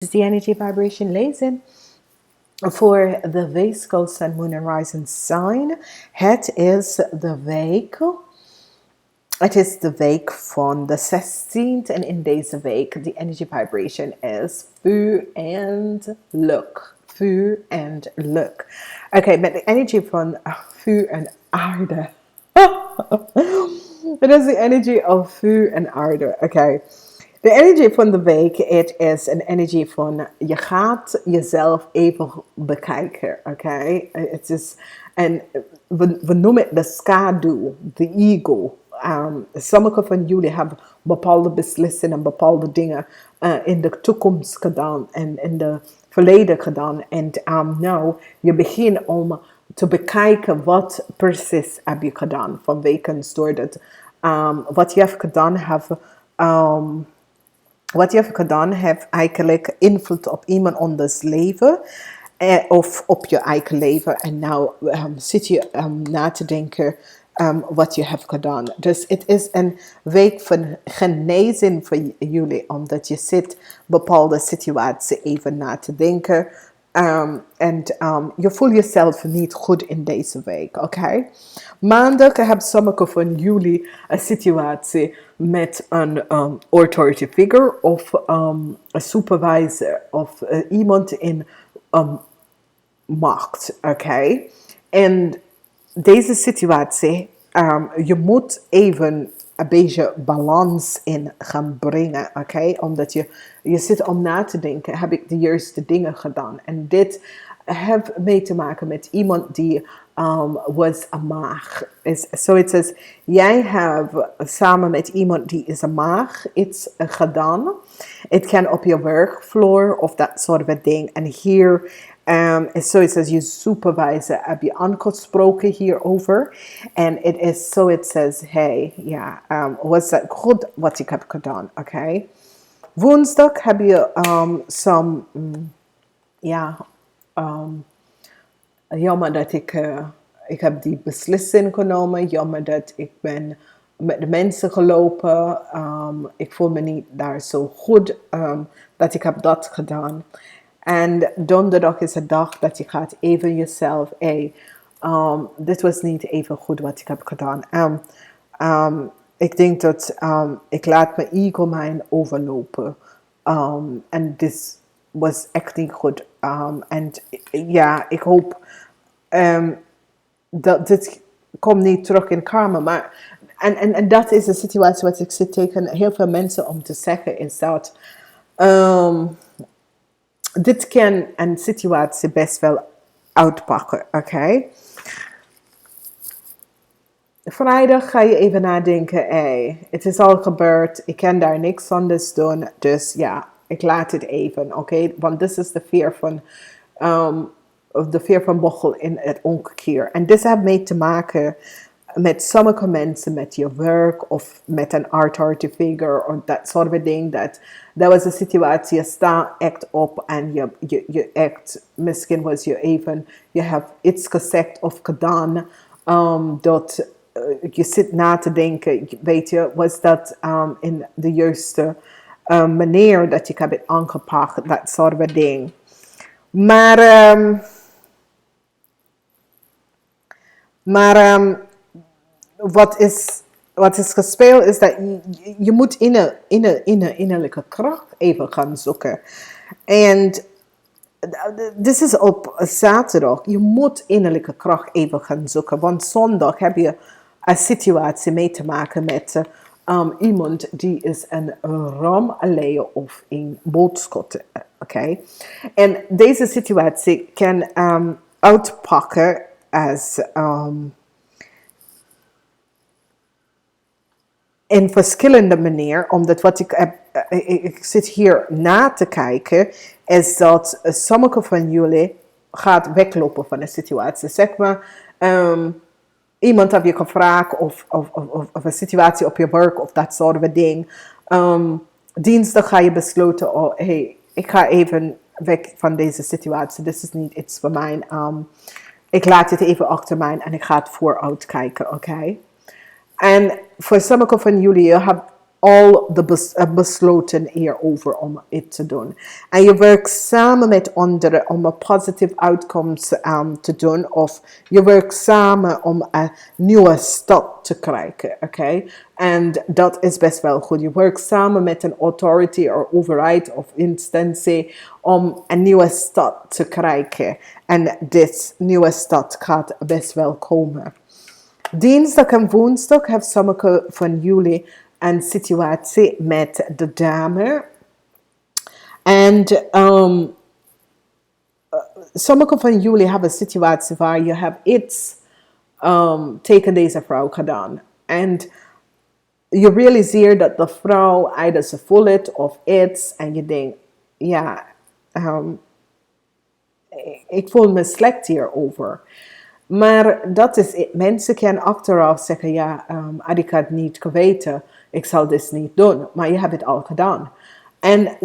Is the energy vibration Lezing voor de Weegschaal Sun, Moon and Rising sign. Het is de week. Het is de week van de 16e en in deze week de energy vibration is vuur en lucht. Vuur en lucht. Oké, met de energy van vuur en aarde. Het is de energy of vuur en aarde. Oké. De energy van de week, het is een energy van je gaat jezelf even bekijken, oké? Het is, en we noemen het de schaduw, de ego. Sommige van jullie hebben bepaalde beslissingen en bepaalde dingen in de toekomst gedaan en in de verleden gedaan. En nou, je begint om te bekijken wat precies heb je gedaan. Vanwege doordat wat je hebt gedaan wat je hebt gedaan heeft eigenlijk invloed op iemand anders leven of op je eigen leven. En nou zit je na te denken wat je hebt gedaan. Dus het is een week van genezing voor jullie, omdat je zit bepaalde situaties even na te denken. En je voelt jezelf niet goed in deze week, oké? Maandag hebben sommige van jullie een situatie met een autoriteitsfiguur of een supervisor of iemand in macht, oké? En deze situatie, je moet even een beetje balans in gaan brengen, oké? Omdat je zit om na te denken, heb ik de juiste dingen gedaan? En dit heeft mee te maken met iemand die was een maag. Zoiets als, jij hebt samen met iemand die is een maag iets gedaan. Het kan op je werkvloer of dat soort van ding. En hier is zoiets als je supervisor heb je aangesproken hierover. En het is zoiets als, hey, ja, was dat goed wat ik heb gedaan, oké? Woensdag heb je jammer dat ik heb die beslissing genomen. Jammer dat ik ben met de mensen gelopen. Ik voel me niet daar zo goed dat ik heb dat gedaan. En donderdag is een dag dat je gaat even jezelf, dit was niet even goed wat ik heb gedaan. Ik denk dat ik laat mijn ego mijn overlopen. En dit was echt niet goed. En ja, ik hoop dat dit komt niet terug in karma. Maar, en dat is de situatie wat ik zit tegen heel veel mensen om te zeggen, is dat dit kan een situatie best wel uitpakken, oké? Vrijdag ga je even nadenken, het is al gebeurd, ik kan daar niks anders doen, dus ja, ik laat het even, oké? Want dit is de veer van bochel in het omgekeer. En dit heeft mee te maken met sommige mensen, met je werk of met een autoriteitsfiguur of dat soort van ding. Dat was een situatie, je staat echt op en je echt, misschien was je even, je hebt iets gezegd of gedaan dat je zit na te denken, weet je, was dat in de juiste manier dat ik heb het aangepakt, dat soort van ding. Maar wat is gespeeld is dat je moet innerlijke kracht even gaan zoeken. En dit is op zaterdag. Je moet innerlijke kracht even gaan zoeken. Want zondag heb je een situatie mee te maken met iemand die is een ramleier of een boodschutter. Oké? En deze situatie kan uitpakken als in verschillende manieren, omdat wat ik zit hier na te kijken, is dat sommige van jullie gaat weglopen van de situatie. Zeg maar, iemand heeft je gevraagd of een situatie op je werk of dat soort van ding. Dinsdag ga je besluiten, oh hey, ik ga even weg van deze situatie. Dit is niet iets voor mij. Ik laat het even achter mij en ik ga het vooruit kijken, oké? En voor sommige van jullie, je hebt al besloten hierover om het te doen. En je werkt samen met anderen om een positieve uitkomst te doen. Of je werkt samen om een nieuwe stad te krijgen. Oké? En dat is best wel goed. Je werkt samen met een authority of overheid of instantie om een nieuwe stad te krijgen. En dit nieuwe stad gaat best wel komen. Dinsdag en woensdag hebben sommige van jullie een situatie met de dame. En sommige van jullie hebben een situatie waar je hebt iets tegen deze vrouw gedaan. En je realiseert dat de vrouw either ze voelt of iets. En je denkt, ja, ik voel me slecht hierover. Maar dat is het. Mensen kunnen achteraf zeggen, ja, had ik het niet geweten, ik zal dit niet doen. Maar je hebt het al gedaan. En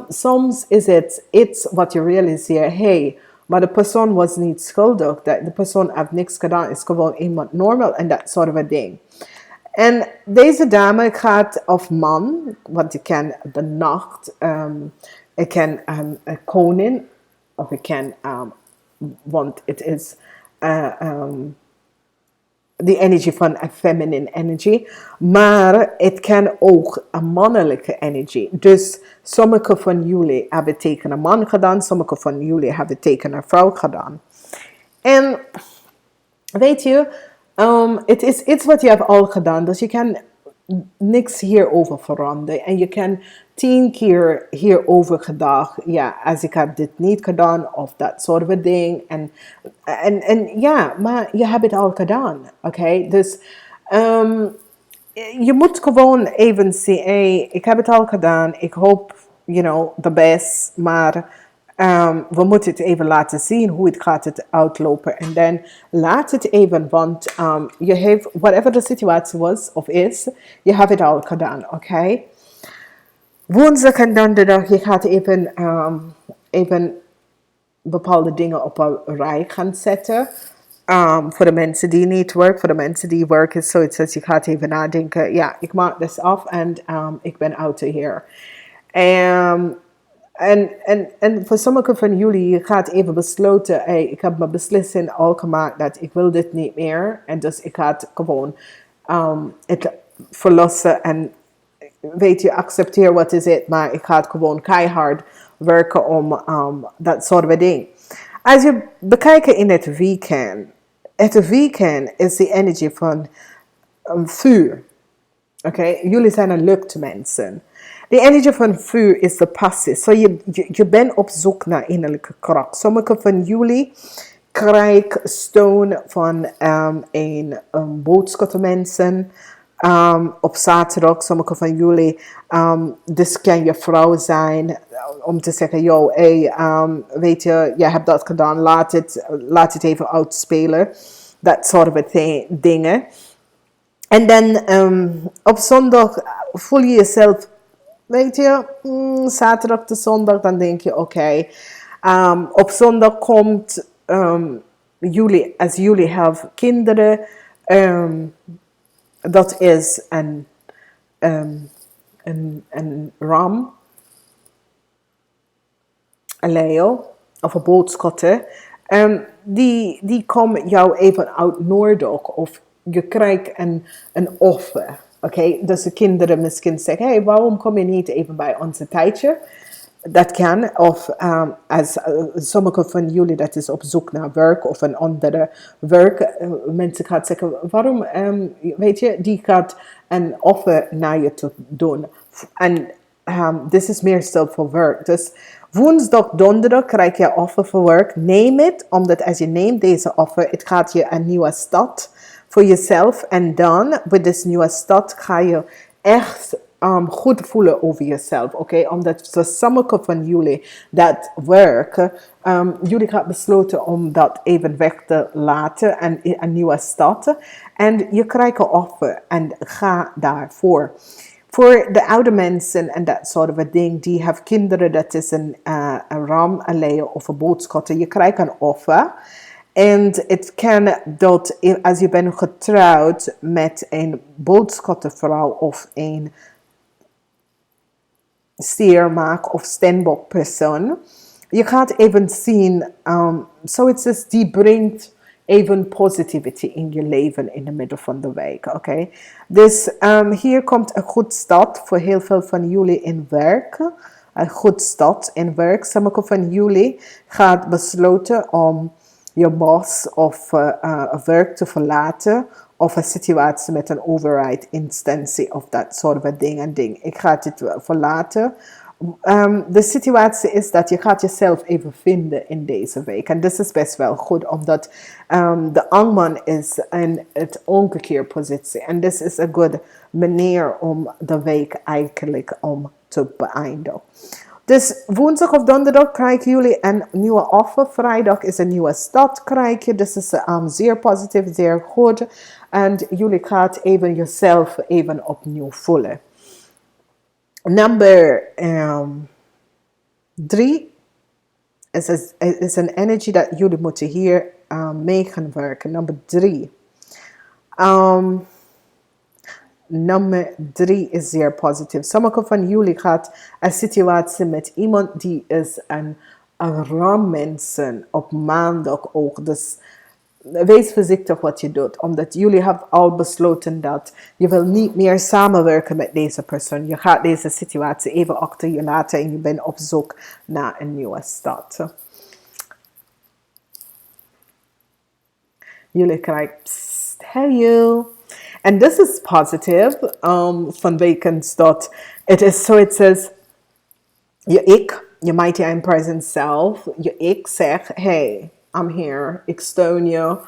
soms is het iets wat je realiseert, hey, maar de persoon was niet schuldig. De persoon heeft niks gedaan, is gewoon iemand normaal en dat soort van ding. En deze dame gaat, of man, want ik ken de nacht, ik ken een koning, of ik ken, want het is de energie van een feminine energy, maar het kan ook een mannelijke energie. Dus sommige van jullie hebben tegen een man gedaan, sommige van jullie hebben tegen een vrouw gedaan. En weet je, het is iets wat je hebt al gedaan, dus je kan niks hierover veranderen. En je kan 10 keer hierover gedacht, ja, als ik had dit niet gedaan, of dat soort van ding. En ja, maar je hebt het al gedaan, oké? Dus je moet gewoon even zien, hey, ik heb het al gedaan, ik hoop, de best, maar we moeten het even laten zien hoe het gaat uitlopen. En dan laat het even, want je heeft, whatever de situatie was of is, je hebt het al gedaan, oké? Woensdag en donderdag, je gaat even bepaalde dingen op een rij gaan zetten. Voor de mensen die niet werken, voor de mensen die werken, is zoiets als je gaat even nadenken, ja, ik maak dit af en ik ben out of here. En voor sommigen van jullie, je gaat even besluiten, hey, ik heb mijn beslissing al gemaakt dat ik wil dit niet meer. En dus ik ga het gewoon het verlossen en weet je, accepteer wat is het, maar ik ga het gewoon keihard werken om dat soort van ding. Als je bekijkt in het weekend is de energie van vuur. Oké, jullie zijn een luchtmensen. De energie van vuur is de passie. So je bent op zoek naar innerlijke kracht. Sommige van jullie krijgen steun van een boodschappenmensen. Op zaterdag, sommige van jullie, dus kan je vrouw zijn om te zeggen, yo, hey, weet je, jij hebt dat gedaan, laat het even uitspelen. Dat soort van dingen. En dan op zondag voel je jezelf, weet je, zaterdag tot zondag, dan denk je, oké. Op zondag komt als jullie hebben kinderen, dat is een ram, een leeuw of een boodschatter. Die komen jou even uitnodigen of je krijgt een offer. Oké, dus de kinderen misschien zeggen, hey, waarom kom je niet even bij ons tijdje? Dat kan, of als sommige van jullie dat is op zoek naar werk of een andere werk, mensen gaan zeggen, waarom, weet je, die gaat een offer naar je toe doen. En dit is meer stil voor werk. Dus woensdag, donderdag krijg je offer voor werk. Neem het, omdat als je neemt deze offer, het gaat je een nieuwe stad voor jezelf. En dan, met deze nieuwe stad, ga je echt goed voelen over jezelf, oké? Omdat sommige van jullie dat werken, jullie gaan besloten om dat even weg te laten en een nieuwe stad. En je krijgt een offer en ga daarvoor. Voor de oude mensen en dat soort van ding, die hebben kinderen, dat is een ram, een leeuw of een boodschatter. Je krijgt een offer. En het kan dat als je bent getrouwd met een boodschattervrouw of een stier maak of steenbok persoon. Je gaat even zien, zoiets is, die brengt even positivity in je leven in de midden van de week. Oké? Dus hier komt een goed start voor heel veel van jullie in werk. Een goed start in werk. Sommigen van jullie gaat besluiten om je bos of werk te verlaten. Of een situatie met een overheidsinstantie of dat soort van dingen. Ik ga dit verlaten. De situatie is dat je gaat jezelf even vinden in deze week. En dit is best wel goed, omdat de angman is in het omgekeerde en dit is een goede manier om de week eigenlijk om te beëindigen. Dus woensdag of donderdag krijgen jullie een nieuwe offer. Vrijdag is een nieuwe start krijg je. Dus is zeer positief, zeer goed. En jullie gaat even jezelf even opnieuw voelen. Number 3 is een energie dat jullie moeten hier mee gaan werken. Nummer 3. Nummer 3 is zeer positief. Sommigen van jullie gaat een situatie met iemand die is een rammensen op maandag ook. Dus wees voorzichtig wat je doet. Omdat jullie hebben al besloten dat je wil niet meer samenwerken met deze persoon. Je gaat deze situatie even achter je laten en je bent op zoek naar een nieuwe start. Jullie krijgen hey you. En dit is positief vanwege dat het is zoiets als je ik, je mighty and present self, je ik zegt, hey, I'm here, ik steun je,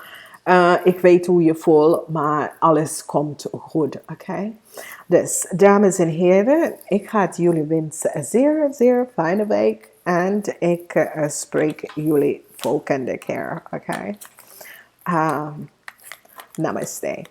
ik weet hoe je voelt, maar alles komt goed, oké? Dus, dames en heren, ik ga jullie wensen een zeer, zeer fijne week en ik spreek jullie volgende keer, oké? Namaste.